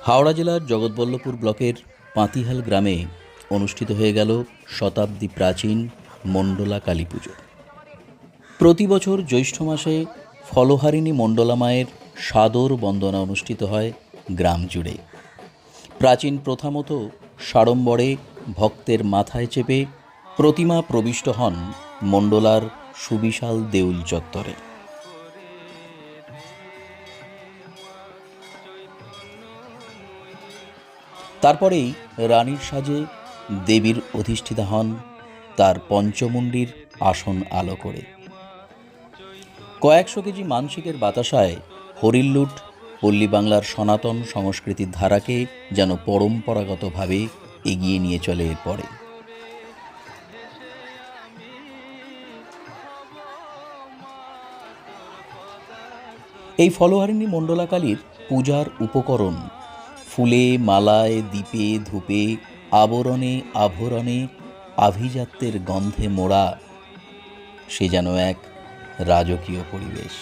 হাওড়া জেলার জগৎবল্লভপুর ব্লকের পাতিহাল গ্রামে অনুষ্ঠিত হয়ে গেল শতাব্দী প্রাচীন মণ্ডলা কালী পুজো। প্রতি বছর জ্যৈষ্ঠ মাসে ফলহারিণী মণ্ডলা মায়ের সাদর বন্দনা অনুষ্ঠিত হয় গ্রাম জুড়ে। প্রাচীন প্রথা মতো সাড়ম্বরে ভক্তের মাথায় চেপে প্রতিমা প্রবিষ্ট হন মণ্ডলার সুবিশাল দেউল চত্বরে। তারপরেই রানীর সাজে দেবীর অধিষ্ঠিতা হন তার পঞ্চমুণ্ডির আসন আলো করে। কয়েকশো কেজি মানসিকের বাতাসায় হরিল্লুট পল্লী বাংলার সনাতন সংস্কৃতির ধারাকে যেন পরম্পরাগতভাবে এগিয়ে নিয়ে চলে এরপরে। এই ফলহারিণী মণ্ডলা কালীর পূজার উপকরণ ফুলে, মালায়, দীপে, ধূপে, আবরণে, আভরণে, আভিজাত্যের গন্ধে মোড়া, সে যেন এক রাজকীয় পরিবেশ।